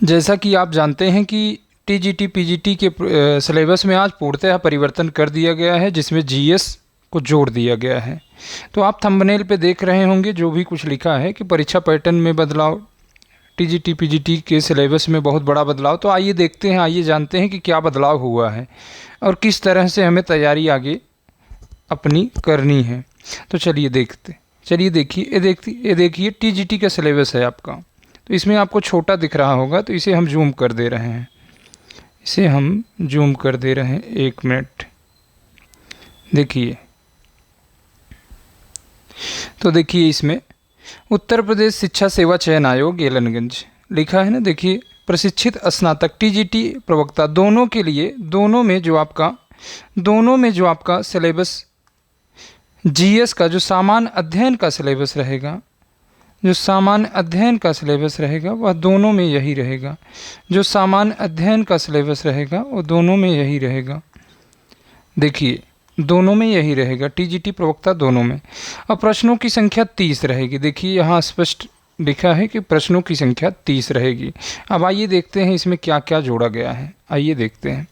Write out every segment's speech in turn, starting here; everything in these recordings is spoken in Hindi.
जैसा कि आप जानते हैं कि टीजीटी पीजीटी के सिलेबस में आज पूर्णतः परिवर्तन कर दिया गया है, जिसमें जीएस को जोड़ दिया गया है। तो आप थंबनेल पे देख रहे होंगे जो भी कुछ लिखा है कि परीक्षा पैटर्न में बदलाव, टीजीटी पीजीटी के सिलेबस में बहुत बड़ा बदलाव। तो आइए देखते हैं, आइए जानते हैं कि क्या बदलाव हुआ है और किस तरह से हमें तैयारी आगे अपनी करनी है। तो चलिए देखिए, ये देखिए टीजीटी का सिलेबस है आपका। तो इसमें आपको छोटा दिख रहा होगा, तो इसे हम जूम कर दे रहे हैं। एक मिनट देखिए। तो देखिए इसमें उत्तर प्रदेश शिक्षा सेवा चयन आयोग एलनगंज लिखा है ना। देखिए प्रशिक्षित स्नातक टीजीटी प्रवक्ता दोनों के लिए, दोनों में जो आपका सिलेबस जीएस का जो सामान्य अध्ययन का सिलेबस रहेगा, वह दोनों में यही रहेगा। वो दोनों में यही रहेगा। देखिए दोनों में यही रहेगा, टीजीटी प्रवक्ता दोनों में। अब प्रश्नों की संख्या 30 रहेगी। देखिए यहाँ स्पष्ट लिखा है कि प्रश्नों की संख्या 30 रहेगी। अब आइए देखते हैं इसमें क्या क्या जोड़ा गया है। आइए देखते हैं।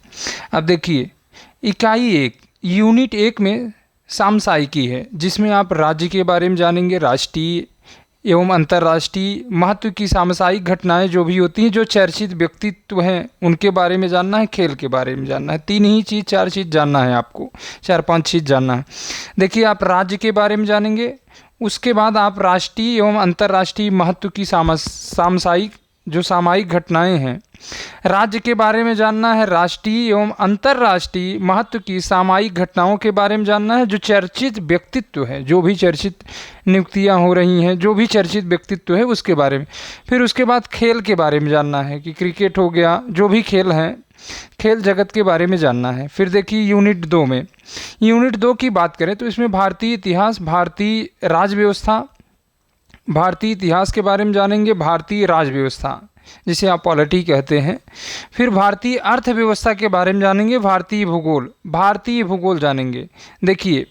अब देखिए इकाई 1 यूनिट 1 में समसामयिकी है, जिसमें आप राज्य के बारे में जानेंगे, राष्ट्रीय एवं अंतर्राष्ट्रीय महत्व की समसामयिक घटनाएं जो भी होती हैं, जो चर्चित व्यक्तित्व हैं उनके बारे में जानना है, खेल के बारे में जानना है। 4 चीज़ जानना है आपको, 4-5 चीज़ जानना है। देखिए आप राज्य के बारे में जानेंगे, उसके बाद आप राष्ट्रीय एवं अंतर्राष्ट्रीय महत्व की सामयिक घटनाएं हैं, राज्य के बारे में जानना है, राष्ट्रीय एवं अंतर्राष्ट्रीय महत्व की सामयिक घटनाओं के बारे में जानना है, जो चर्चित व्यक्तित्व है, जो भी चर्चित नियुक्तियां हो रही हैं, जो भी चर्चित व्यक्तित्व है उसके बारे में। फिर उसके बाद खेल के बारे में जानना है कि क्रिकेट हो गया, जो भी खेल हैं, खेल जगत के बारे में जानना है। फिर देखिए यूनिट 2 की बात करें तो इसमें भारतीय इतिहास, भारतीय इतिहास के बारे में जानेंगे, भारतीय राज व्यवस्था जिसे आप पॉलिटी कहते हैं। फिर भारतीय अर्थव्यवस्था के बारे में जानेंगे, भारतीय भूगोल जानेंगे। देखिए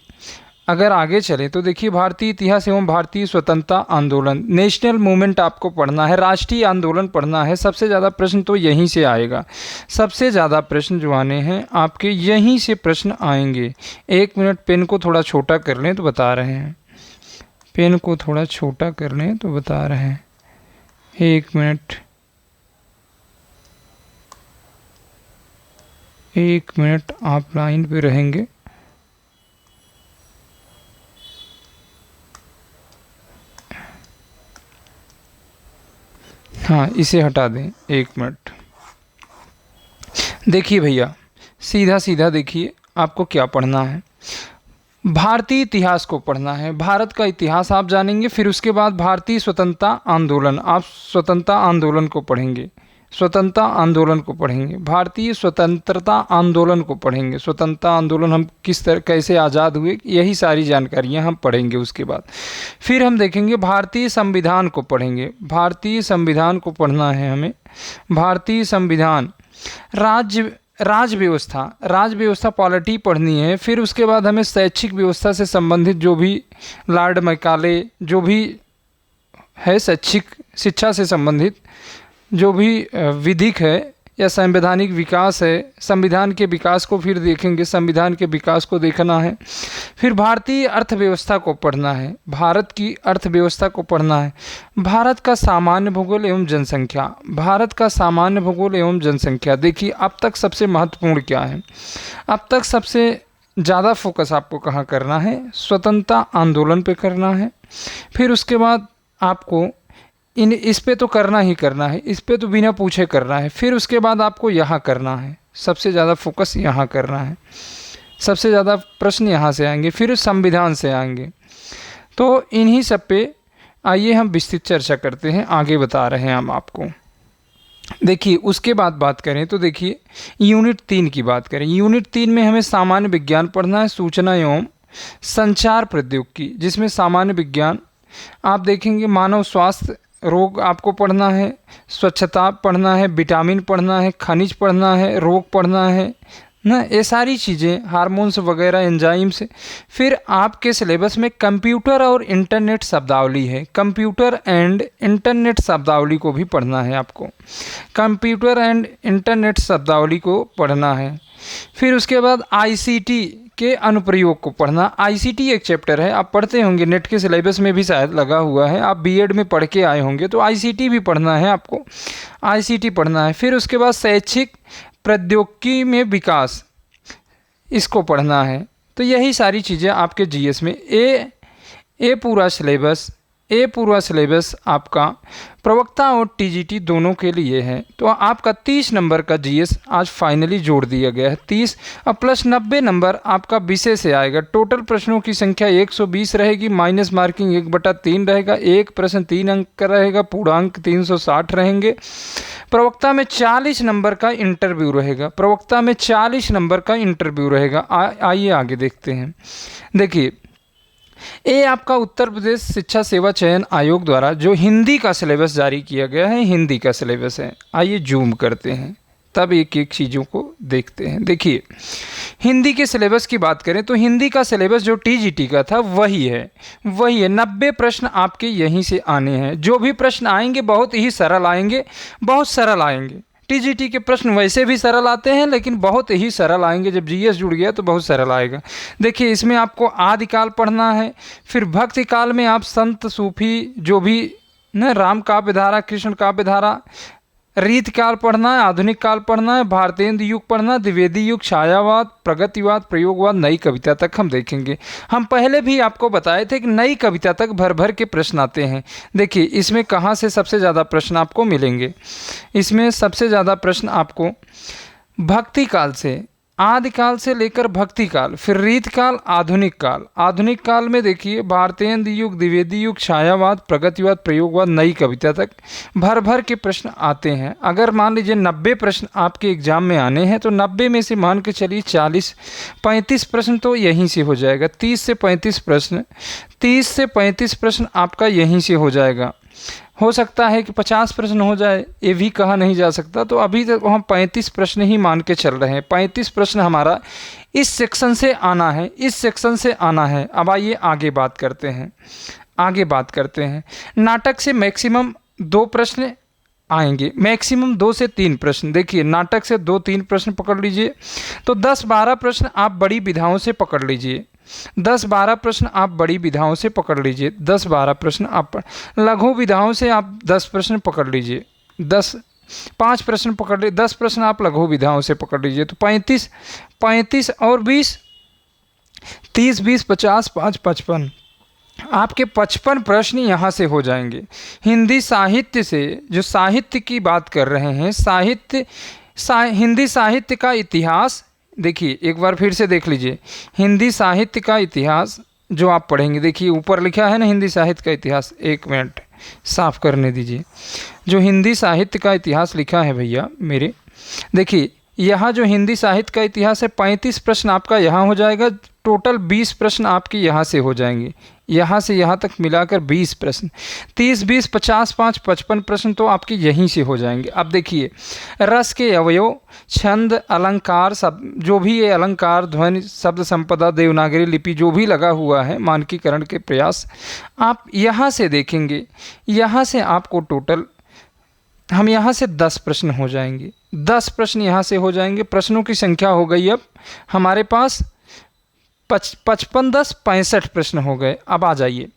अगर आगे चले तो देखिए भारतीय इतिहास एवं भारतीय स्वतंत्रता आंदोलन, नेशनल मूवमेंट आपको पढ़ना है, राष्ट्रीय आंदोलन पढ़ना है। सबसे ज़्यादा प्रश्न तो यहीं से आएगा, सबसे ज़्यादा प्रश्न जो आने हैं आपके यहीं से प्रश्न आएंगे। 1 मिनट पेन को थोड़ा छोटा कर लें तो बता रहे हैं। 1 मिनट आप लाइन पे रहेंगे। हाँ इसे हटा दें 1 मिनट। देखिए भैया सीधा देखिए आपको क्या पढ़ना है। भारतीय इतिहास को पढ़ना है, भारत का इतिहास आप जानेंगे। फिर उसके बाद भारतीय स्वतंत्रता आंदोलन, आप स्वतंत्रता आंदोलन को पढ़ेंगे, भारतीय स्वतंत्रता आंदोलन को पढ़ेंगे। स्वतंत्रता आंदोलन हम किस तरह कैसे आज़ाद हुए, यही सारी जानकारियां हम पढ़ेंगे। उसके बाद फिर हम देखेंगे भारतीय संविधान को पढ़ेंगे, भारतीय संविधान को पढ़ना है हमें। भारतीय संविधान, राज व्यवस्था पॉलिटी पढ़नी है। फिर उसके बाद हमें शैक्षिक व्यवस्था से संबंधित जो भी लॉर्ड मैकाले जो भी है, शैक्षिक शिक्षा से संबंधित जो भी विधिक है या संवैधानिक विकास है, संविधान के विकास को फिर देखेंगे, संविधान के विकास को देखना है। फिर भारतीय अर्थव्यवस्था को पढ़ना है, भारत की अर्थव्यवस्था को पढ़ना है। भारत का सामान्य भूगोल एवं जनसंख्या, देखिए अब तक सबसे महत्वपूर्ण क्या है, अब तक सबसे ज़्यादा फोकस आपको कहाँ करना है, स्वतंत्रता आंदोलन पे करना है। फिर उसके बाद आपको इस पे तो करना ही करना है, इस पे तो बिना पूछे करना है। फिर उसके बाद आपको यहाँ करना है, सबसे ज़्यादा फोकस यहाँ करना है, सबसे ज़्यादा प्रश्न यहाँ से आएंगे, फिर संविधान से आएंगे। तो इन्हीं सब पे आइए हम विस्तृत चर्चा करते हैं, आगे बता रहे हैं हम आपको। देखिए उसके बाद बात करें तो देखिए यूनिट 3 की बात करें। यूनिट 3 में हमें सामान्य विज्ञान पढ़ना है, सूचना एवं संचार प्रौद्योगिकी, जिसमें सामान्य विज्ञान आप देखेंगे, मानव स्वास्थ्य रोग आपको पढ़ना है, स्वच्छता पढ़ना है, विटामिन पढ़ना है, खनिज पढ़ना है, रोग पढ़ना है, ना, ये सारी चीज़ें, हार्मोन्स वगैरह, एंजाइम्स। फिर आपके सिलेबस में कंप्यूटर और इंटरनेट शब्दावली है, कंप्यूटर एंड इंटरनेट शब्दावली को भी पढ़ना है आपको, कंप्यूटर एंड इंटरनेट शब्दावली को पढ़ना है। फिर उसके बाद आईसीटी के अनुप्रयोग को पढ़ना। आईसीटी एक चैप्टर है, आप पढ़ते होंगे, नेट के सिलेबस में भी शायद लगा हुआ है, आप बीएड में पढ़ के आए होंगे, तो आईसीटी भी पढ़ना है आपको, आईसीटी पढ़ना है। फिर उसके बाद शैक्षिक प्रौद्योगिकी में विकास, इसको पढ़ना है। तो यही सारी चीज़ें आपके जीएस में ए पूरा सिलेबस आपका प्रवक्ता और टीजीटी दोनों के लिए है। तो आपका 30 नंबर का जीएस आज फाइनली जोड़ दिया गया है, 30 और प्लस 90 नंबर आपका विषय से आएगा। टोटल प्रश्नों की संख्या 120 रहेगी, माइनस मार्किंग 1/3 रहेगा, एक प्रश्न 3 अंक का रहेगा, पूर्णांक 360 रहेंगे। प्रवक्ता में 40 नंबर का इंटरव्यू रहेगा, प्रवक्ता में 40 नंबर का इंटरव्यू रहेगा। आइए आगे देखते हैं। देखिए, ये आपका उत्तर प्रदेश शिक्षा सेवा चयन आयोग द्वारा जो हिंदी का सिलेबस जारी किया गया है, हिंदी का सिलेबस है। आइए जूम करते हैं, तब एक एक चीज़ों को देखते हैं। देखिए, हिंदी के सिलेबस की बात करें तो हिंदी का सिलेबस जो टीजीटी का था वही है 90 प्रश्न आपके यहीं से आने हैं। जो भी प्रश्न आएंगे बहुत ही सरल आएंगे, बहुत सरल आएंगे। टीजीटी के प्रश्न वैसे भी सरल आते हैं, लेकिन बहुत ही सरल आएंगे। जब जीएस जुड़ गया तो बहुत सरल आएगा। देखिए, इसमें आपको आदिकाल पढ़ना है, फिर भक्ति काल में आप संत सूफी जो भी न, राम काव्य धारा, कृष्ण काव्य धारा, रीत काल पढ़ना है, आधुनिक काल पढ़ना है, भारतेंद्र युग पढ़ना, द्विवेदी युग, छायावाद, प्रगतिवाद, प्रयोगवाद, नई कविता तक हम देखेंगे। हम पहले भी आपको बताए थे कि नई कविता तक भर भर के प्रश्न आते हैं। देखिए, इसमें कहाँ से सबसे ज़्यादा प्रश्न आपको मिलेंगे? इसमें सबसे ज़्यादा प्रश्न आपको भक्ति काल से, आदिकाल से लेकर भक्ति काल, फिर रीत काल, आधुनिक काल। आधुनिक काल में देखिए भारतेंद्र युग, द्विवेदी युग, छायावाद, प्रगतिवाद, प्रयोगवाद, नई कविता तक भर भर के प्रश्न आते हैं। अगर मान लीजिए 90 प्रश्न आपके एग्जाम में आने हैं तो 90 में से मान के चलिए 35 प्रश्न तो यहीं से हो जाएगा। 30 से 35 प्रश्न आपका यहीं से हो जाएगा। हो सकता है कि 50 प्रश्न हो जाए, ये भी कहा नहीं जा सकता। तो अभी तक हम 35 प्रश्न ही मान के चल रहे हैं। 35 प्रश्न हमारा इस सेक्शन से आना है, इस सेक्शन से आना है। अब आइए आगे बात करते हैं। नाटक से मैक्सिमम 2 प्रश्न आएंगे, मैक्सिमम 2 से 3 प्रश्न। देखिए, नाटक से 2-3 प्रश्न पकड़ लीजिए, तो 10-12 प्रश्न आप बड़ी विधाओं से पकड़ लीजिए। 10-12 प्रश्न आप बड़ी विधाओं से पकड़ लीजिए। 10-12 प्रश्न आप लघु विधाओं से आप 10 प्रश्न पकड़ लीजिए। 5 प्रश्न पकड़ लीजिए, 10 प्रश्न आप लघु विधाओं से पकड़ लीजिए। तो 35 और 20, 30, 20, 50, 5, 55, आपके 55 प्रश्न यहाँ से हो जाएंगे। हिंदी साहित्य से, जो साहित्य की बात कर रहे हैं, हिंदी साहित्य का इतिहास। देखिए, एक बार फिर से देख लीजिए, हिंदी साहित्य का इतिहास जो आप पढ़ेंगे। देखिए, ऊपर लिखा है ना हिंदी साहित्य का इतिहास, 1 मिनट साफ करने दीजिए। जो हिंदी साहित्य का इतिहास लिखा है भैया मेरे, देखिए यहाँ जो हिंदी साहित्य का इतिहास है, 35 प्रश्न आपका यहाँ हो जाएगा। टोटल 20 प्रश्न आपके यहाँ से हो जाएंगे, यहाँ से यहाँ तक मिलाकर 20 प्रश्न। 30, 20, 50, 5, 55 प्रश्न तो आपके यहीं से हो जाएंगे। अब देखिए, रस के अवयव, छंद, अलंकार, सब जो भी ये अलंकार, ध्वनि, शब्द संपदा, देवनागरी लिपि जो भी लगा हुआ है, मानकीकरण के प्रयास आप यहाँ से देखेंगे। यहाँ से आपको टोटल हम यहाँ से 10 प्रश्न हो जाएंगे, 10 प्रश्न यहाँ से हो जाएंगे। प्रश्नों की संख्या हो गई अब हमारे पास 55, 10, 65 प्रश्न हो गए। अब आ जाइए,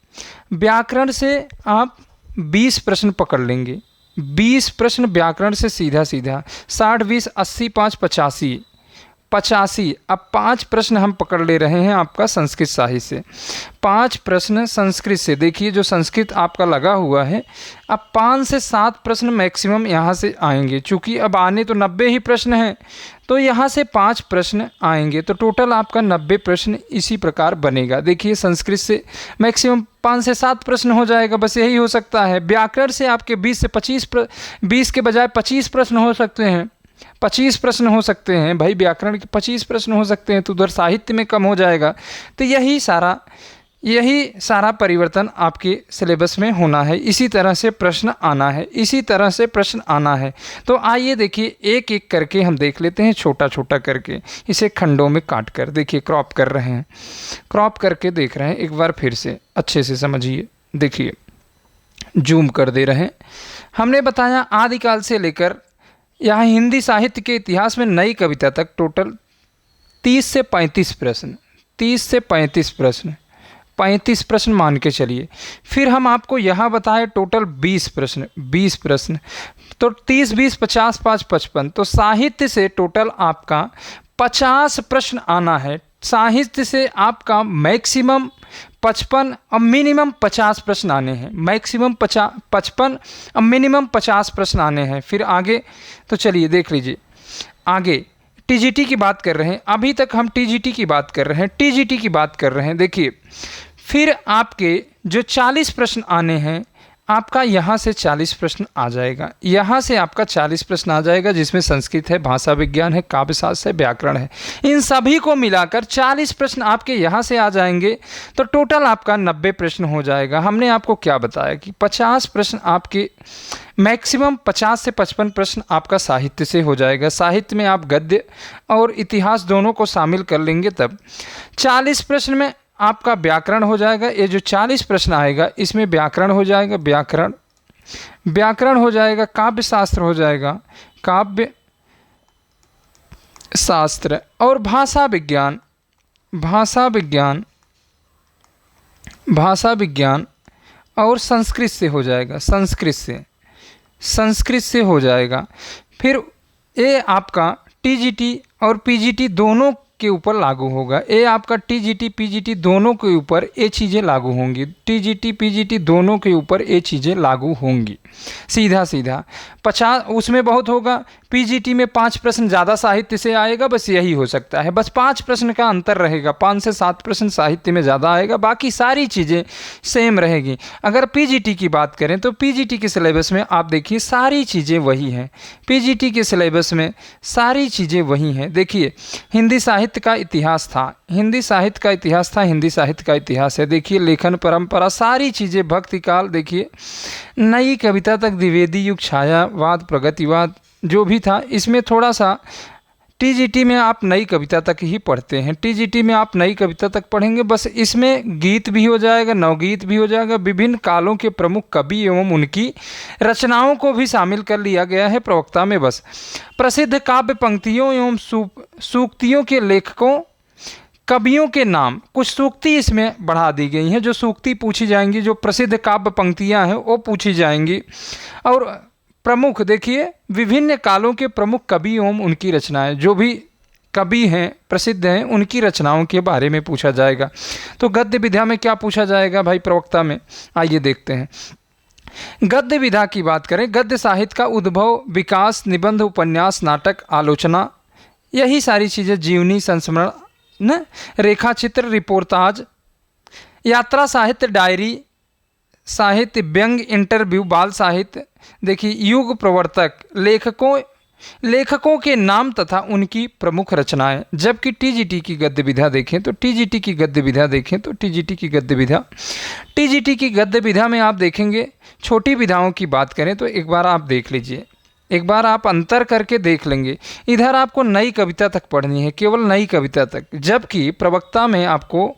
व्याकरण से आप 20 प्रश्न पकड़ लेंगे। 20 प्रश्न व्याकरण से सीधा 60, 20, 80, 5, 85। अब 5 प्रश्न हम पकड़ ले रहे हैं आपका संस्कृत साहित्य से। 5 प्रश्न संस्कृत से। देखिए, जो संस्कृत आपका लगा हुआ है, अब 5 से 7 प्रश्न मैक्सिमम यहाँ से आएंगे। चूँकि अब आने तो 90 ही प्रश्न हैं, तो यहाँ से 5 प्रश्न आएंगे। तो टोटल आपका 90 प्रश्न इसी प्रकार बनेगा। देखिए, संस्कृत से मैक्सिमम 5 से 7 प्रश्न हो जाएगा, बस यही हो सकता है। व्याकरण से आपके 20 से 25 20 के बजाय 25 प्रश्न हो सकते हैं। 25 प्रश्न हो सकते हैं भाई, व्याकरण के 25 प्रश्न हो सकते हैं, तो उधर साहित्य में कम हो जाएगा। तो यही सारा यही सारा परिवर्तन आपके सिलेबस में होना है, इसी तरह से प्रश्न आना है, इसी तरह से प्रश्न आना है। तो आइए देखिए एक एक करके हम देख लेते हैं, छोटा छोटा करके इसे खंडों में काट कर। देखिए क्रॉप कर रहे हैं, क्रॉप करके देख रहे हैं, एक बार फिर से अच्छे से समझिए। देखिए जूम कर दे रहे हैं। हमने बताया आदिकाल से लेकर यहाँ हिंदी साहित्य के इतिहास में नई कविता तक टोटल 30 से 35 प्रश्न, 30 से 35 प्रश्न, 35 प्रश्न मान के चलिए। फिर हम आपको यहाँ बताए टोटल 20 प्रश्न, 20 प्रश्न, तो 30 20 50 5 55, तो साहित्य से टोटल आपका 50 प्रश्न आना है। साहित्य से आपका मैक्सिमम 55 और मिनिमम 50 प्रश्न आने हैं, मैक्सिमम 55 और मिनिमम 50 प्रश्न आने हैं। फिर आगे तो चलिए देख लीजिए, आगे टीजीटी की बात कर रहे हैं, अभी तक हम टीजीटी की बात कर रहे हैं, टीजीटी की बात कर रहे हैं। देखिए फिर आपके जो 40 प्रश्न आने हैं, आपका यहाँ से 40 प्रश्न आ जाएगा, यहाँ से आपका 40 प्रश्न आ जाएगा, जिसमें संस्कृत है, भाषा विज्ञान है, काव्यशास्त्र है, व्याकरण है। इन सभी को मिलाकर 40 प्रश्न आपके यहाँ से आ जाएंगे, तो टोटल आपका 90 प्रश्न हो जाएगा। हमने आपको क्या बताया कि 50 प्रश्न आपके मैक्सिमम 50 से 55 प्रश्न आपका साहित्य से हो जाएगा। साहित्य में आप गद्य और इतिहास दोनों को शामिल कर लेंगे, तब 40 प्रश्न में आपका व्याकरण हो जाएगा। ये जो 40 प्रश्न आएगा इसमें व्याकरण हो जाएगा, व्याकरण हो जाएगा, काव्य शास्त्र हो जाएगा, काव्य शास्त्र, और भाषा विज्ञान, भाषा विज्ञान और संस्कृत से हो जाएगा, संस्कृत से हो जाएगा। फिर ये आपका टीजीटी और पीजीटी दोनों के ऊपर लागू होगा। ये आपका टीजीटी पीजीटी दोनों के ऊपर ये चीज़ें लागू होंगी, टीजीटी पीजीटी दोनों के ऊपर ये चीज़ें लागू होंगी। सीधा 50 उसमें बहुत होगा, पीजीटी में 5 प्रश्न ज़्यादा साहित्य से आएगा, बस यही हो सकता है, बस 5 प्रश्न का अंतर रहेगा, 5 से 7 प्रश्न साहित्य में ज़्यादा आएगा, बाकी सारी चीज़ें सेम रहेगी। अगर पीजीटी की बात करें तो पीजीटी के सिलेबस में आप देखिए सारी चीज़ें वही हैं, पीजीटी के सिलेबस में सारी चीज़ें वही हैं। देखिए हिंदी साहित्य का इतिहास था, हिंदी साहित्य का इतिहास था, हिंदी साहित्य का इतिहास है। देखिए लेखन परंपरा, सारी चीज़ें, भक्ति काल, देखिए नई कविता तक, द्विवेदी युग, छायावाद, प्रगतिवाद, जो भी था, इसमें थोड़ा सा टीजीटी में आप नई कविता तक ही पढ़ते हैं, टीजीटी में आप नई कविता तक पढ़ेंगे, बस इसमें गीत भी हो जाएगा, नवगीत भी हो जाएगा, विभिन्न कालों के प्रमुख कवि एवं उनकी रचनाओं को भी शामिल कर लिया गया है प्रवक्ता में। बस प्रसिद्ध काव्य पंक्तियों एवं सूक्तियों के लेखकों, कवियों के नाम, कुछ सूक्ति इसमें बढ़ा दी गई हैं, जो सूक्ति पूछी जाएंगी, जो प्रसिद्ध काव्य पंक्तियाँ हैं वो पूछी जाएंगी। और प्रमुख देखिए विभिन्न कालों के प्रमुख कवि एवं उनकी रचनाएं, जो भी कवि हैं प्रसिद्ध हैं उनकी रचनाओं के बारे में पूछा जाएगा। तो गद्य विधा में क्या पूछा जाएगा भाई प्रवक्ता में, आइए देखते हैं। गद्य विधा की बात करें, गद्य साहित्य का उद्भव, विकास, निबंध, उपन्यास, नाटक, आलोचना, यही सारी चीज़ें, जीवनी, संस्मरण, रेखा चित्र, रिपोर्टाज, यात्रा साहित्य, डायरी साहित्य, व्यंग, इंटरव्यू, बाल साहित्य। देखिए युग प्रवर्तक, लेखकों के नाम तथा उनकी प्रमुख रचनाएं। जबकि टीजीटी की गद्य विधा देखें तो टीजीटी की गद्य विधा में आप देखेंगे, छोटी विधाओं की बात करें तो एक बार आप देख लीजिए, एक बार आप अंतर करके देख लेंगे। इधर आपको नई कविता तक पढ़नी है, केवल नई कविता तक, जबकि प्रवक्ता में आपको,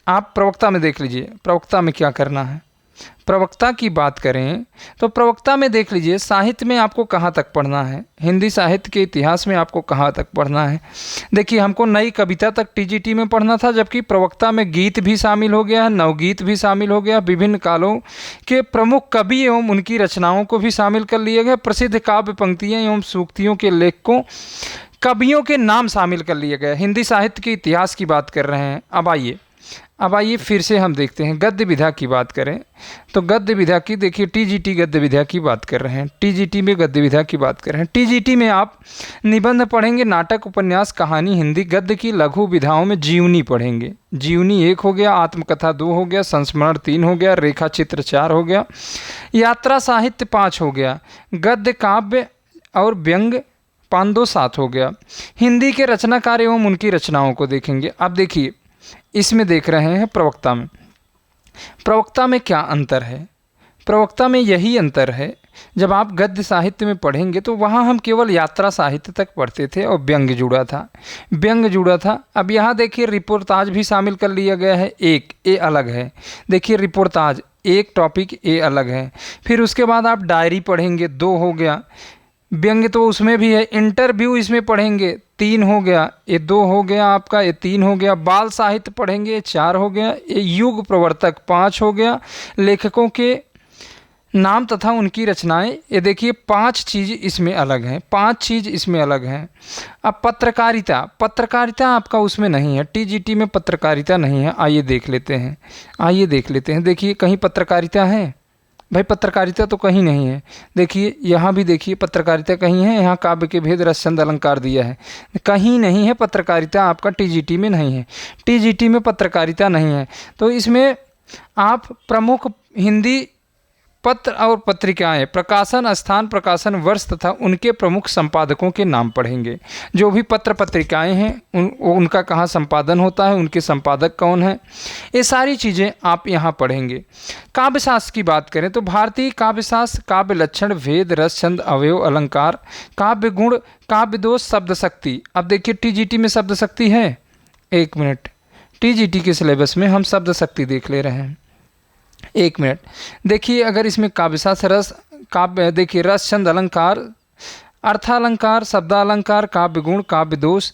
आप प्रवक्ता में देख लीजिए, प्रवक्ता में क्या करना है। प्रवक्ता की बात करें तो प्रवक्ता में देख लीजिए साहित्य में आपको कहाँ तक पढ़ना है, हिंदी साहित्य के इतिहास में आपको कहाँ तक पढ़ना है। देखिए हमको नई कविता तक टीजीटी में पढ़ना था, जबकि प्रवक्ता में गीत भी शामिल हो गया है, नवगीत भी शामिल हो गया, विभिन्न कालों के प्रमुख कवि एवं उनकी रचनाओं को भी शामिल कर लिया गया, प्रसिद्ध काव्य पंक्तियाँ एवं सूक्तियों के लेखकों, कवियों के नाम शामिल कर लिए गए। हिंदी साहित्य के इतिहास की बात कर रहे हैं। अब आइए फिर से हम देखते हैं गद्य विधा की बात करें तो गद्य विधा की, देखिए टीजीटी गद्य विधा की बात कर रहे हैं, टीजीटी में गद्य विधा की बात कर रहे हैं। टीजीटी में आप निबंध पढ़ेंगे, नाटक, उपन्यास, कहानी, हिंदी। गद्य की लघु विधाओं में जीवनी पढ़ेंगे, जीवनी 1 हो गया, आत्मकथा 2 हो गया, संस्मरण 3 हो गया, रेखा चित्र 4 हो गया, यात्रा साहित्य 5 हो गया, गद्य, काव्य और व्यंग 5 7 हो गया। हिंदी के रचनाकार एवं उनकी रचनाओं को देखेंगे। अब देखिए इसमें देख रहे हैं प्रवक्ता में, प्रवक्ता में क्या अंतर है? प्रवक्ता में यही अंतर है, जब आप गद्य साहित्य में पढ़ेंगे तो वहाँ हम केवल यात्रा साहित्य तक पढ़ते थे और व्यंग जुड़ा था, व्यंग जुड़ा था। अब यहाँ देखिए रिपोर्टाज भी शामिल कर लिया गया है, एक ए अलग है। देखिए रिपोर्टाज एक टॉपिक ए अलग है। फिर उसके बाद आप डायरी पढ़ेंगे, 2 हो गया। व्यंग तो उसमें भी है। इंटरव्यू इसमें पढ़ेंगे, 3 हो गया। ये 2 हो गया आपका, ये 3 हो गया। बाल साहित्य पढ़ेंगे, 4 हो गया। ये युग प्रवर्तक 5 हो गया। लेखकों के नाम तथा उनकी रचनाएं, ये देखिए 5 चीज़ इसमें अलग हैं, 5 चीज़ इसमें अलग हैं। अब पत्रकारिता, पत्रकारिता आपका उसमें नहीं है, टीजीटी में पत्रकारिता नहीं है। आइए देख लेते हैं, आइए देख लेते हैं। देखिए कहीं पत्रकारिता है भाई? पत्रकारिता तो कहीं नहीं है। देखिए यहाँ भी देखिए पत्रकारिता कहीं है? यहाँ काव्य के भेद रस छंद अलंकार दिया है, कहीं नहीं है पत्रकारिता। आपका टीजीटी में नहीं है, टीजीटी में पत्रकारिता नहीं है। तो इसमें आप प्रमुख हिंदी पत्र और पत्रिकाएं, प्रकाशन स्थान, प्रकाशन वर्ष तथा उनके प्रमुख संपादकों के नाम पढ़ेंगे। जो भी पत्र पत्रिकाएं हैं उनका कहाँ संपादन होता है, उनके संपादक कौन है, ये सारी चीज़ें आप यहाँ पढ़ेंगे। काव्यशास्त्र की बात करें तो भारतीय काव्यशास्त्र काव्य लक्षण, भेद, रस, छंद, अवयव, अलंकार, काव्य गुण, काव्य दोष, शब्द शक्ति। अब देखिए टीजीटी में शब्द शक्ति है, 1 मिनट, टीजीटी के सिलेबस में हम शब्द शक्ति देख ले रहे हैं। 1 मिनट देखिए, अगर इसमें काव्यशास्त्र रस, काव्य देखिए रस, छंद, अलंकार, अर्थालंकार, शब्दालंकार, काव्य गुण, काव्य दोष,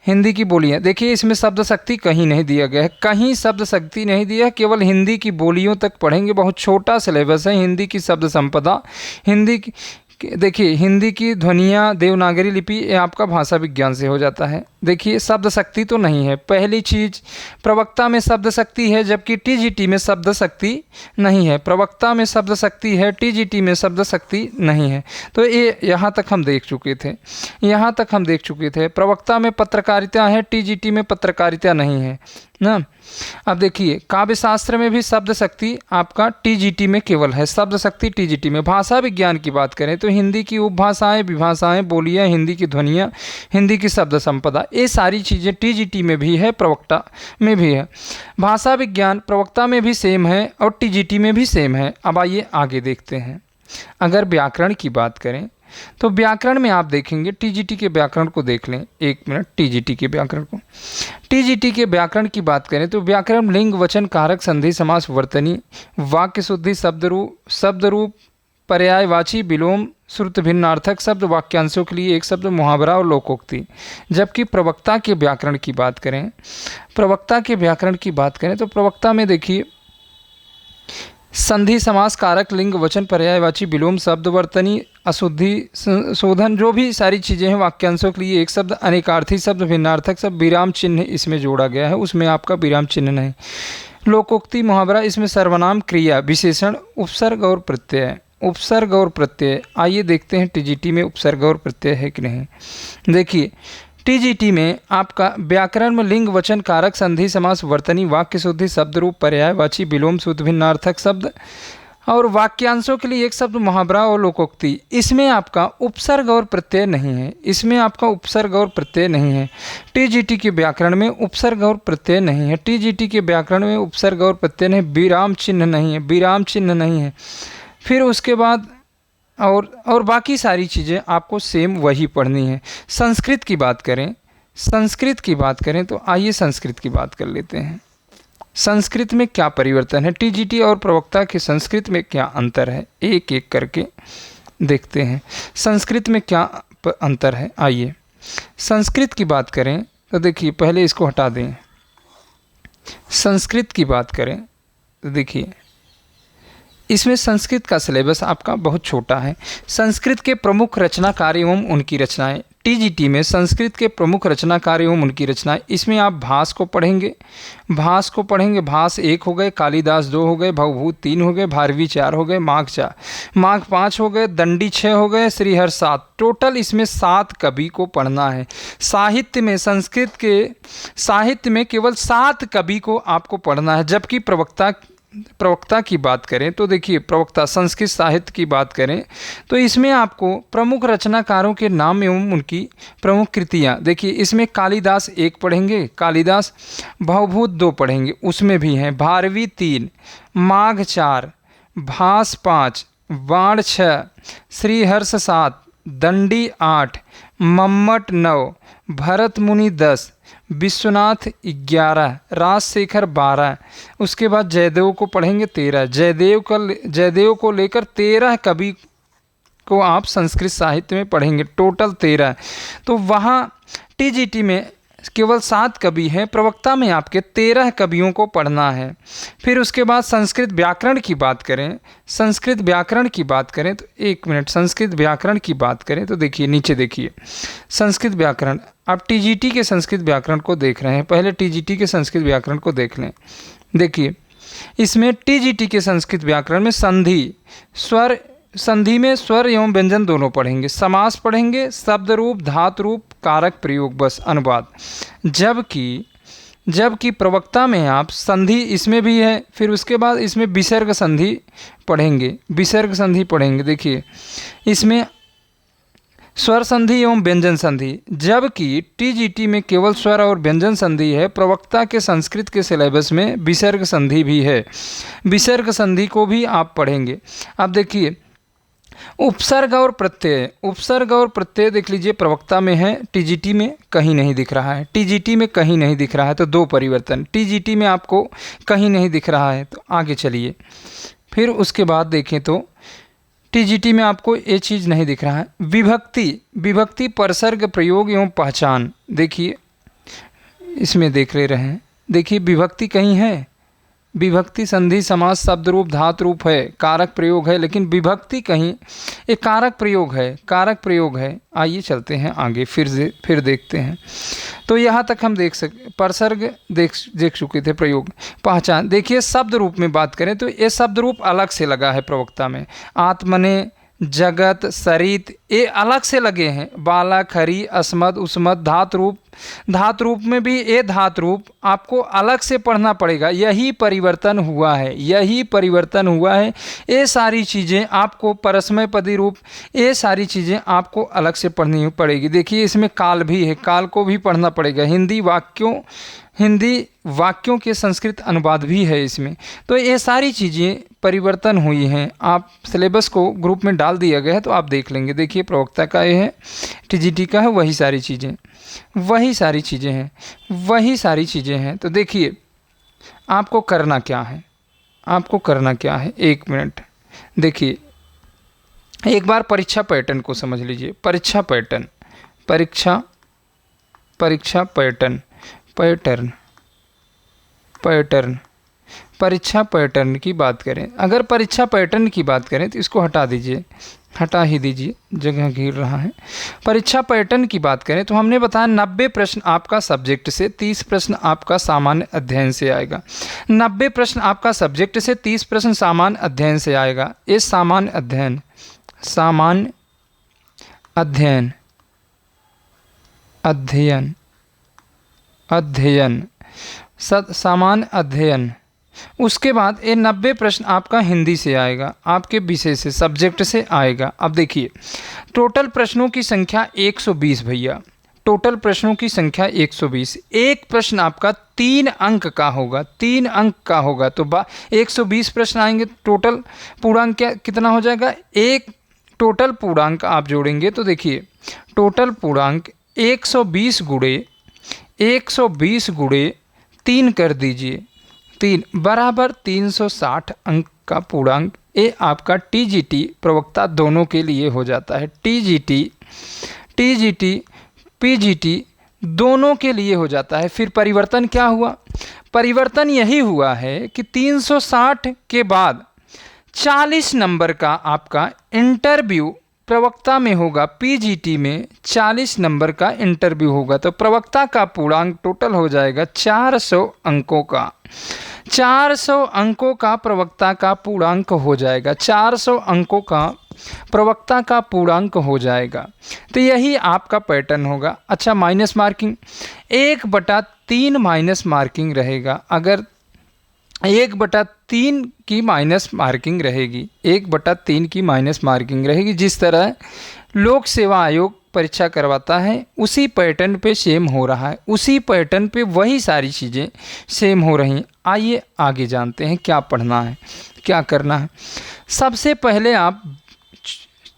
हिंदी की बोलियाँ, देखिए इसमें शब्द शक्ति कहीं नहीं दिया गया है, कहीं शब्द शक्ति नहीं दिया है। केवल हिंदी की बोलियों तक पढ़ेंगे। बहुत छोटा सिलेबस है। हिंदी की शब्द संपदा, हिंदी की देखिए हिंदी की ध्वनियाँ, देवनागरी लिपि, ये आपका भाषा विज्ञान से हो जाता है। देखिए शब्द शक्ति तो नहीं है। पहली चीज़, प्रवक्ता में शब्द शक्ति है, जबकि टीजीटी में शब्द शक्ति नहीं है। प्रवक्ता में शब्द शक्ति है, टीजीटी में शब्द शक्ति नहीं है। तो ये यहाँ तक हम देख चुके थे, यहाँ तक हम देख चुके थे। प्रवक्ता में पत्रकारिता है, टीजीटी में पत्रकारिता नहीं है ना। अब देखिए काव्यशास्त्र में भी शब्द शक्ति आपका टीजीटी में केवल है, शब्द शक्ति टीजीटी में। भाषा विज्ञान की बात करें तो हिंदी की उपभाषाएं, विभाषाएं, बोलियां, हिंदी की ध्वनियां, हिंदी की शब्द संपदा, ये सारी चीज़ें टीजीटी में भी है, प्रवक्ता में भी है। भाषा विज्ञान प्रवक्ता में भी सेम है और टीजीटी में भी सेम है। अब आइए आगे देखते हैं। अगर व्याकरण की बात करें तो व्याकरण में आप देखेंगे, टीजीटी के व्याकरण को देख लें। 1 मिनट, टीजीटी के व्याकरण को, टीजीटी के व्याकरण की बात करें तो व्याकरण लिंग, वचन, कारक, संधि, समास, वर्तनी, वाक्य शुद्धि, शब्द रूप, पर्यायवाची, विलोम, श्रुत भिन्नार्थक शब्द, वाक्यांशों के लिए एक शब्द, मुहावरा और लोकोक्ति। जबकि प्रवक्ता के व्याकरण की बात करें, प्रवक्ता के व्याकरण की बात करें तो प्रवक्ता में देखिए संधि, समास, कारक, लिंग, वचन, पर्यायवाची, विलोम, शब्द, वर्तनी, अशुद्धि, शोधन, जो भी सारी चीज़ें हैं, वाक्यांशों के लिए एक शब्द, अनेकार्थी शब्द, भिन्नार्थक शब्द, विराम चिन्ह इसमें जोड़ा गया है, उसमें आपका विराम चिन्ह नहीं। लोकोक्ति, मुहावरा, इसमें सर्वनाम, क्रिया, विशेषण, उपसर्ग और प्रत्यय, उपसर्ग और प्रत्यय। आइए देखते हैं टीजीटी में उपसर्ग और प्रत्यय है कि नहीं। देखिए टीजीटी में आपका व्याकरण में लिंग, वचन, कारक, संधि, समास, वर्तनी, वाक्य शुद्धि, शब्द रूप, पर्यायवाची, विलोम, शुद्ध भिन्नार्थक शब्द और वाक्यांशों के लिए एक शब्द, मुहावरा और लोकोक्ति। इसमें आपका उपसर्ग और प्रत्यय नहीं है, इसमें आपका उपसर्ग और प्रत्यय नहीं है। टीजीटी के व्याकरण में उपसर्ग और प्रत्यय नहीं है, टीजीटी के व्याकरण में उपसर्ग और प्रत्यय नहीं, विराम चिन्ह नहीं है, विराम चिन्ह नहीं है। फिर उसके बाद और बाकी सारी चीज़ें आपको सेम वही पढ़नी है। संस्कृत की बात करें, संस्कृत की बात करें तो आइए संस्कृत की बात कर लेते हैं। संस्कृत में क्या परिवर्तन है, टीजीटी और प्रवक्ता के संस्कृत में क्या अंतर है, एक एक करके देखते हैं। संस्कृत में क्या अंतर है, आइए संस्कृत की बात करें तो देखिए, पहले इसको हटा दें। संस्कृत की बात करें तो देखिए इसमें संस्कृत का सिलेबस आपका बहुत छोटा है। संस्कृत के प्रमुख रचनाकार एवं उनकी रचनाएं, टीजीटी में संस्कृत के प्रमुख रचनाकार एवं उनकी रचनाएं, इसमें आप भास को पढ़ेंगे, भास को पढ़ेंगे। भास 1 हो गए, कालिदास 2 हो गए, भवभूत 3 हो गए, भारवी 4 हो गए, माघ 4, माघ 5 हो गए, दंडी 6 हो गए, श्रीहर 7। टोटल इसमें 7 कवि को पढ़ना है। साहित्य में, संस्कृत के साहित्य में केवल 7 कवि को आपको पढ़ना है, जबकि प्रवक्ता प्रवक्ता की बात करें तो देखिए, प्रवक्ता संस्कृत साहित्य की बात करें तो इसमें आपको प्रमुख रचनाकारों के नाम एवं उनकी प्रमुख कृतियाँ, देखिए इसमें कालिदास 1 पढ़ेंगे, कालिदास भवभूत 2 पढ़ेंगे, उसमें भी हैं भारवी 3, माघ 4, भास 5, बाण 6, श्रीहर्ष 7, दंडी 8, मम्मट 9, भरत मुनि 10, विश्वनाथ 11, राजशेखर 12, उसके बाद जयदेव को पढ़ेंगे 13, जयदेव को लेकर 13 कवि को आप संस्कृत साहित्य में पढ़ेंगे, टोटल 13। तो वहाँ टीजीटी में केवल 7 कवि हैं, प्रवक्ता में आपके 13 कवियों को पढ़ना है। फिर उसके बाद संस्कृत व्याकरण की बात करें, संस्कृत व्याकरण की बात करें तो 1 मिनट, संस्कृत व्याकरण की बात करें तो देखिए नीचे देखिए संस्कृत व्याकरण, आप टीजीटी के संस्कृत व्याकरण को देख रहे हैं, पहले टीजीटी के संस्कृत व्याकरण को देख लें। देखिए इसमें टीजीटी के संस्कृत व्याकरण में संधि में स्वर एवं व्यंजन दोनों पढ़ेंगे, समास पढ़ेंगे, शब्द रूप, धातु रूप, कारक प्रयोग, बस अनुवाद। जबकि प्रवक्ता में आप संधि इसमें भी है, फिर उसके बाद इसमें विसर्ग संधि पढ़ेंगे, विसर्ग संधि पढ़ेंगे। देखिए इसमें स्वर संधि एवं व्यंजन संधि, जबकि टीजीटी में केवल स्वर और व्यंजन संधि है, प्रवक्ता के संस्कृत के सिलेबस में विसर्ग संधि भी है, विसर्ग संधि को भी आप पढ़ेंगे। अब देखिए उपसर्ग और प्रत्यय, उपसर्ग और प्रत्यय देख लीजिए प्रवक्ता में है, टीजीटी में कहीं नहीं दिख रहा है, टीजीटी में कहीं नहीं दिख रहा है, तो 2 परिवर्तन, टीजीटी में आपको कहीं नहीं दिख रहा है। तो आगे चलिए, फिर उसके बाद देखें तो टीजीटी में आपको ये चीज़ नहीं दिख रहा है। विभक्ति परसर्ग प्रयोग एवं पहचान, देखिए इसमें देख ले रहे हैं, देखिए विभक्ति कहीं है, विभक्ति संधि समास शब्द रूप धातु रूप है, कारक प्रयोग है, लेकिन विभक्ति कहीं एक कारक प्रयोग है। आइए चलते हैं आगे, फिर देखते हैं। तो यहाँ तक हम देख सकते, परसर्ग देख चुके थे, प्रयोग पहचान। देखिए शब्द रूप में बात करें तो ये शब्द रूप अलग से लगा है प्रवक्ता में, आत्मने, जगत, सरित, ये अलग से लगे हैं, बालक, हरि, अस्मद, उस्मद, धातु रूप में भी ये धातु रूप आपको अलग से पढ़ना पड़ेगा। यही परिवर्तन हुआ है, ये सारी चीज़ें आपको परस्मय पदी रूप, ये सारी चीज़ें आपको अलग से पढ़नी पड़ेगी। देखिए इसमें काल भी है, काल को भी पढ़ना पड़ेगा, हिंदी वाक्यों के संस्कृत अनुवाद भी है इसमें। तो ये सारी चीज़ें परिवर्तन हुई हैं, आप सिलेबस को ग्रुप में डाल दिया गया है तो आप देख लेंगे। देखिए प्रवक्ता का ये है, टीजीटी का है, वही सारी चीज़ें हैं। तो देखिए आपको करना क्या है, 1 मिनट देखिए, एक बार परीक्षा पैटर्न को समझ लीजिए। परीक्षा पैटर्न की बात करें, अगर परीक्षा पैटर्न की बात करें तो इसको हटा ही दीजिए, जगह घेर रहा है। परीक्षा पैटर्न की बात करें तो हमने बताया 90 प्रश्न आपका सब्जेक्ट से, 30 प्रश्न आपका सामान्य अध्ययन से आएगा। 90 प्रश्न आपका सब्जेक्ट से, 30 प्रश्न सामान्य अध्ययन से आएगा। ये सामान्य अध्ययन सामान्य अध्ययन। उसके बाद ये 90 प्रश्न आपका हिंदी से आएगा, आपके विषय से, सब्जेक्ट से आएगा। अब देखिए टोटल प्रश्नों की संख्या 120 भैया, टोटल प्रश्नों की संख्या 120। एक प्रश्न आपका 3 अंक का होगा, 3 अंक का होगा, तो 120 प्रश्न आएंगे। टोटल पूर्णांक कितना हो जाएगा, एक टोटल पूर्णांक आप जोड़ेंगे तो देखिए टोटल पूर्णांक 120 गुणे 3 कर दीजिए, 3 बराबर 360 अंक का पूर्णांक। ये आपका टीजीटी प्रवक्ता दोनों के लिए हो जाता है, टीजीटी पीजीटी दोनों के लिए हो जाता है। फिर परिवर्तन क्या हुआ, परिवर्तन यही हुआ है कि 360 के बाद 40 नंबर का आपका इंटरव्यू प्रवक्ता में होगा, पीजीटी में 40 नंबर का इंटरव्यू होगा। तो प्रवक्ता का पूर्णांक टोटल हो जाएगा 400 अंकों का, 400 अंकों का प्रवक्ता का पूर्णांक हो जाएगा, 400 अंकों का प्रवक्ता का पूर्णांक हो जाएगा। तो यही आपका पैटर्न होगा। अच्छा, माइनस मार्किंग 1/3 माइनस मार्किंग रहेगा। अगर 1/3 की माइनस मार्किंग रहेगी, 1/3 की माइनस मार्किंग रहेगी। जिस तरह लोक सेवा आयोग परीक्षा करवाता है उसी पैटर्न पे सेम हो रहा है, उसी पैटर्न पे वही सारी चीज़ें सेम हो रही हैं। आइए आगे जानते हैं क्या पढ़ना है, क्या करना है। सबसे पहले आप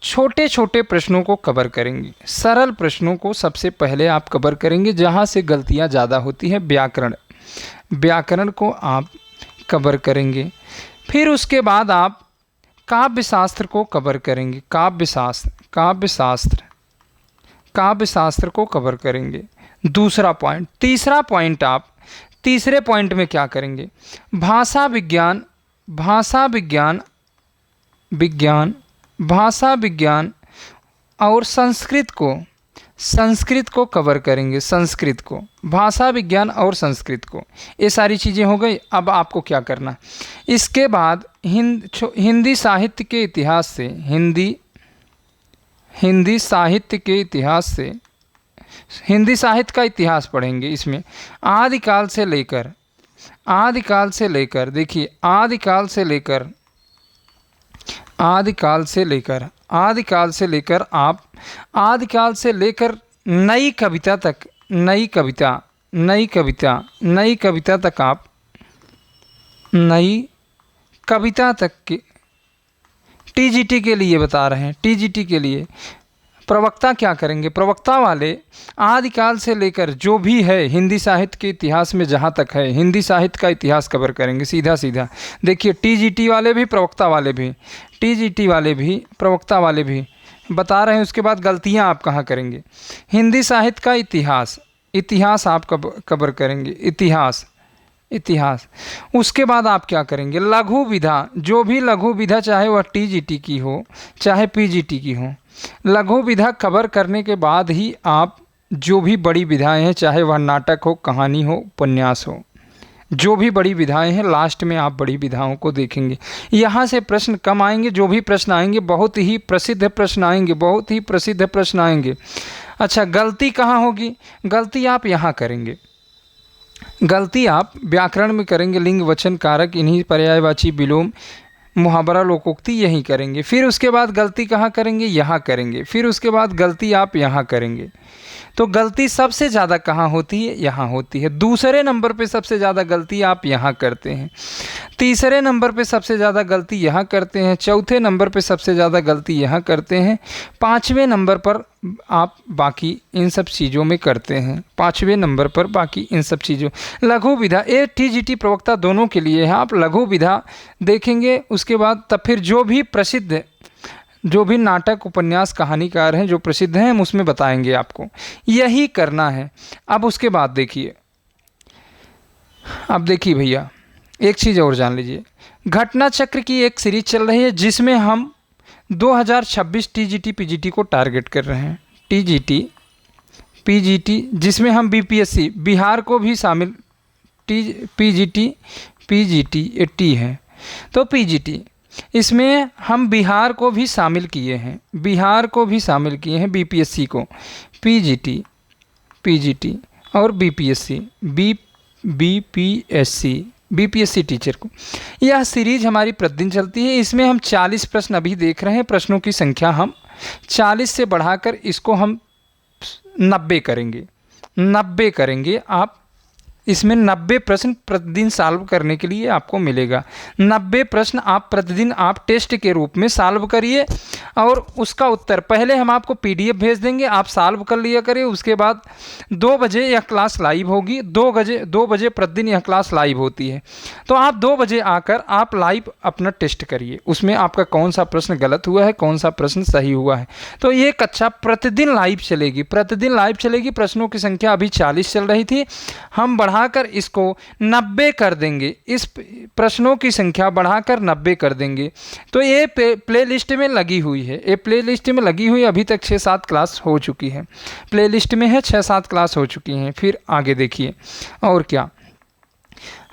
छोटे छोटे प्रश्नों को कवर करेंगे, सरल प्रश्नों को सबसे पहले आप कवर करेंगे जहाँ से गलतियाँ ज़्यादा होती हैं। व्याकरण को आप कवर करेंगे। फिर उसके बाद आप काव्य शास्त्र को कवर करेंगे, काव्य शास्त्र को कवर करेंगे। दूसरा पॉइंट, तीसरा पॉइंट, आप तीसरे पॉइंट में क्या करेंगे, भाषा विज्ञान और संस्कृत को कवर करेंगे, संस्कृत को, भाषा विज्ञान और संस्कृत को। ये सारी चीज़ें हो गई। अब आपको क्या करना, इसके बाद हिंदी साहित्य के इतिहास से, हिंदी साहित्य के इतिहास से, हिंदी साहित्य का इतिहास पढ़ेंगे। इसमें आदिकाल से लेकर देखिए, आदिकाल से लेकर नई कविता तक आप नई कविता तक के टीजीटी के लिए बता रहे हैं। टीजीटी के लिए प्रवक्ता क्या करेंगे, प्रवक्ता वाले आदिकाल से लेकर जो भी है हिंदी साहित्य के इतिहास में जहाँ तक है, हिंदी साहित्य का इतिहास कवर करेंगे सीधा सीधा। देखिए टीजीटी वाले भी, प्रवक्ता वाले भी, टीजीटी वाले भी, प्रवक्ता वाले भी बता रहे हैं। उसके बाद गलतियाँ आप कहाँ करेंगे, हिंदी साहित्य का इतिहास आप कवर करेंगे, इतिहास। उसके बाद आप क्या करेंगे, लघु विधा, जो भी लघु विधा, चाहे वह टीजीटी की हो चाहे पीजीटी की हो, लघु विधा कवर करने के बाद ही आप जो भी बड़ी विधाएं हैं, चाहे वह नाटक हो, कहानी हो, उपन्यास हो, जो भी बड़ी विधाएं हैं, लास्ट में आप बड़ी विधाओं को देखेंगे। यहाँ से प्रश्न कम आएंगे, जो भी प्रश्न आएंगे बहुत ही प्रसिद्ध प्रश्न आएंगे, अच्छा, गलती कहाँ होगी, गलती आप यहाँ करेंगे, गलती आप व्याकरण में करेंगे, लिंग, वचन, कारक, इन्हीं पर्यायवाची, विलोम, मुहावरा, लोकोक्ति, यही करेंगे। फिर उसके बाद गलती कहाँ करेंगे, यहाँ करेंगे। फिर उसके बाद गलती आप यहाँ करेंगे। तो गलती सबसे ज़्यादा कहाँ होती है, यहाँ होती है। दूसरे नंबर पे सबसे ज़्यादा गलती आप यहाँ करते हैं, तीसरे नंबर पे सबसे ज़्यादा गलती यहाँ करते हैं, चौथे नंबर पे सबसे ज़्यादा गलती यहाँ करते हैं, पाँचवें नंबर पर आप बाकी इन सब चीज़ों में करते हैं, पाँचवें नंबर पर बाकी इन सब चीज़ों। लघु विधा, ए टीजीटी प्रवक्ता दोनों के लिए है, आप लघु विधा देखेंगे। उसके बाद तब फिर जो भी प्रसिद्ध, जो भी नाटक, उपन्यास, कहानीकार हैं जो प्रसिद्ध हैं, हम उसमें बताएंगे आपको, यही करना है। अब उसके बाद देखिए, अब देखिए भैया, एक चीज़ और जान लीजिए, घटना चक्र की एक सीरीज चल रही है जिसमें हम 2026 टीजीटी पीजीटी को टारगेट कर रहे हैं। टीजीटी पीजीटी जिसमें हम बीपीएससी, बिहार को भी शामिल, पीजीटी ये टी है तो पीजीटी, इसमें हम बिहार को भी शामिल किए हैं, बीपीएससी को, पीजीटी और बीपीएससी, बीपीएससी टीचर को। यह सीरीज हमारी प्रतिदिन चलती है। इसमें हम 40 प्रश्न अभी देख रहे हैं, प्रश्नों की संख्या हम 40 से बढ़ाकर इसको हम 90 करेंगे। आप इसमें 90 प्रश्न प्रतिदिन सॉल्व करने के लिए आपको मिलेगा। 90 प्रश्न आप प्रतिदिन आप टेस्ट के रूप में सॉल्व करिए और उसका उत्तर पहले हम आपको पीडीएफ भेज देंगे, आप सॉल्व कर लिया करिए। उसके बाद 2 बजे यह क्लास लाइव होगी, 2 बजे प्रतिदिन यह क्लास लाइव होती है। तो आप 2 बजे आकर आप लाइव अपना टेस्ट करिए, उसमें आपका कौन सा प्रश्न गलत हुआ है, कौन सा प्रश्न सही हुआ है। तो ये कक्षा प्रतिदिन लाइव चलेगी, प्रश्नों की संख्या अभी 40 चल रही थी, हम बढ़ाकर इसको 90 कर देंगे, इस प्रश्नों की संख्या बढ़ाकर 90 कर देंगे। तो ये प्लेलिस्ट में लगी हुई है, अभी तक 6-7 क्लास हो चुकी है, प्लेलिस्ट में है, 6-7 क्लास हो चुकी हैं। फिर आगे देखिए और क्या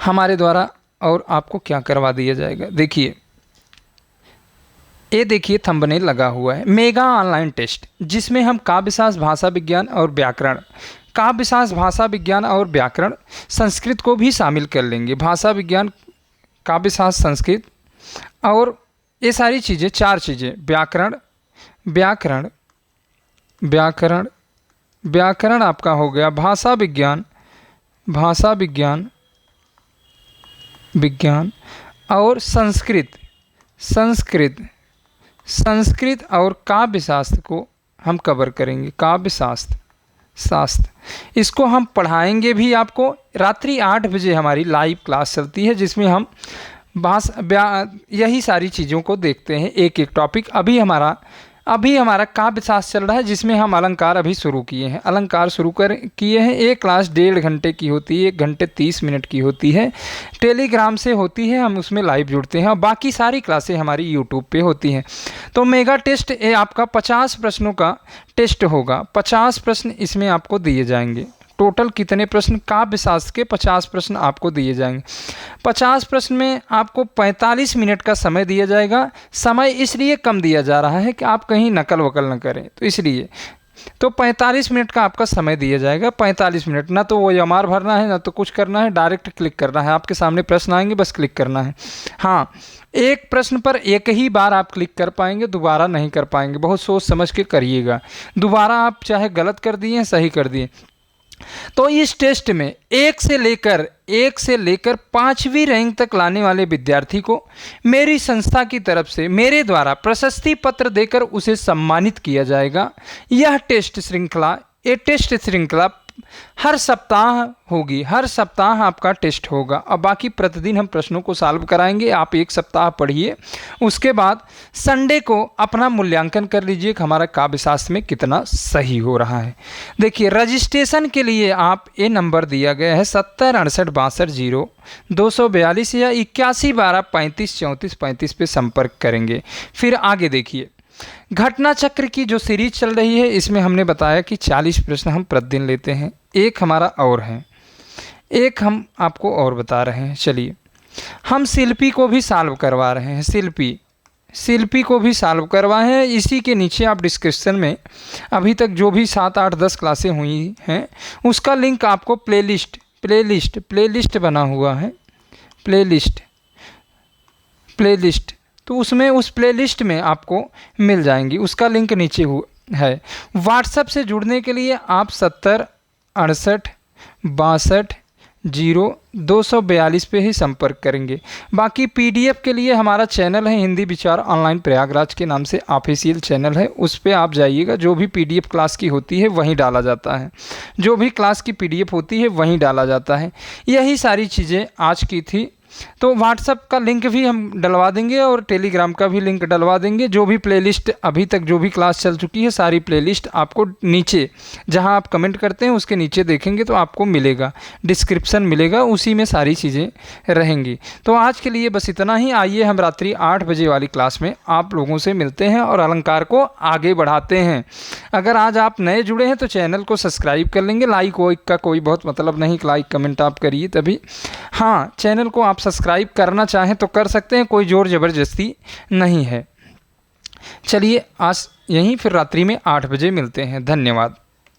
हमारे द्वारा और आपको क्या करवा दिया जाएगा। देखिए, ये देखिए थंबनेल लगा हुआ है, मेगा ऑनलाइन टेस्ट, जिसमें हम काव्यशास्त्र, भाषा विज्ञान और व्याकरण, संस्कृत को भी शामिल कर लेंगे। भाषा विज्ञान काव्यशास्त्र संस्कृत, और ये सारी चीज़ें, 4 चीज़ें, व्याकरण, व्याकरण व्याकरण व्याकरण आपका हो गया, भाषा विज्ञान, भाषा विज्ञान विज्ञान, और संस्कृत, संस्कृत संस्कृत और काव्यशास्त्र को हम कवर करेंगे। काव्यशास्त्र शास्त्र इसको हम पढ़ाएंगे भी आपको। रात्रि 8 बजे हमारी लाइव क्लास चलती है, जिसमें हम यही सारी चीज़ों को देखते हैं, एक एक टॉपिक। अभी हमारा काव्यशास्त्र चल रहा है, जिसमें हम अलंकार अभी शुरू किए हैं। अलंकार शुरू किए हैं। एक क्लास 1.5 घंटे की होती है, 1 घंटे 30 मिनट की होती है, टेलीग्राम से होती है, हम उसमें लाइव जुड़ते हैं, और बाकी सारी क्लासें हमारी यूट्यूब पे होती हैं। तो मेगा टेस्ट ये आपका 50 प्रश्नों का टेस्ट होगा। 50 प्रश्न इसमें आपको दिए जाएंगे। टोटल कितने प्रश्न? काव्यशास्त्र के 50 प्रश्न आपको दिए जाएंगे। 50 प्रश्न में आपको 45 मिनट का समय दिया जाएगा। समय इसलिए कम दिया जा रहा है कि आप कहीं नकल वकल न करें, तो इसलिए तो 45 मिनट का आपका समय दिया जाएगा। 45 मिनट, ना तो वो एमआर भरना है, ना तो कुछ करना है, डायरेक्ट क्लिक करना है। आपके सामने प्रश्न आएंगे, बस क्लिक करना है। हाँ, एक प्रश्न पर एक ही बार आप क्लिक कर पाएंगे, दोबारा नहीं कर पाएंगे। बहुत सोच समझ के करिएगा। दोबारा आप चाहे गलत कर दिए, सही कर दिए। तो इस टेस्ट में 1 से लेकर 5वीं रैंक तक लाने वाले विद्यार्थी को मेरी संस्था की तरफ से मेरे द्वारा प्रशस्ति पत्र देकर उसे सम्मानित किया जाएगा। यह टेस्ट श्रृंखला हर सप्ताह होगी। हर सप्ताह आपका टेस्ट होगा, और बाकी प्रतिदिन हम प्रश्नों को सॉल्व कराएंगे। आप 1 सप्ताह पढ़िए, उसके बाद संडे को अपना मूल्यांकन कर लीजिए कि हमारा काव्यशास्त्र में कितना सही हो रहा है। देखिए, रजिस्ट्रेशन के लिए आप ये नंबर दिया गया है 70 68 62 0 242 या 81 12 35 34 35 पे संपर्क करेंगे। फिर आगे देखिए, घटना चक्र की जो सीरीज चल रही है, इसमें हमने बताया कि 40 प्रश्न हम प्रतिदिन लेते हैं। एक हमारा और है, एक हम आपको और बता रहे हैं। चलिए, हम शिल्पी को भी सॉल्व करवा रहे हैं। शिल्पी को भी सॉल्व करवाए हैं। इसी के नीचे आप डिस्क्रिप्शन में अभी तक जो भी 7 8 10 क्लासें हुई हैं, उसका लिंक आपको प्लेलिस्ट बना हुआ है, प्लेलिस्ट, तो उसमें उस प्लेलिस्ट में आपको मिल जाएंगी। उसका लिंक नीचे है। व्हाट्सएप से जुड़ने के लिए आप 70 68 62 0 242 पे ही संपर्क करेंगे। बाकी पीडीएफ के लिए हमारा चैनल है हिंदी विचार ऑनलाइन प्रयागराज के नाम से ऑफिशियल चैनल है, उस पर आप जाइएगा। जो भी पीडीएफ क्लास की होती है वहीं डाला जाता है, जो भी क्लास की पीडीएफ होती है वहीं डाला जाता है। यही सारी चीज़ें आज की थी। तो व्हाट्सएप का लिंक भी हम डलवा देंगे और टेलीग्राम का भी लिंक डलवा देंगे। जो भी प्लेलिस्ट अभी तक जो भी क्लास चल चुकी है, सारी प्लेलिस्ट आपको नीचे जहां आप कमेंट करते हैं उसके नीचे देखेंगे तो आपको मिलेगा, डिस्क्रिप्शन मिलेगा, उसी में सारी चीज़ें रहेंगी। तो आज के लिए बस इतना ही। आइए हम रात्रि 8 बजे वाली क्लास में आप लोगों से मिलते हैं और अलंकार को आगे बढ़ाते हैं। अगर आज आप नए जुड़े हैं तो चैनल को सब्सक्राइब कर लेंगे। लाइक वाइक का कोई बहुत मतलब नहीं, लाइक कमेंट आप करिए तभी। हाँ, चैनल को आप सब्सक्राइब करना चाहें तो कर सकते हैं, कोई ज़ोर ज़बरदस्ती नहीं है। चलिए, आज यहीं फिर रात्रि में 8 बजे मिलते हैं। धन्यवाद।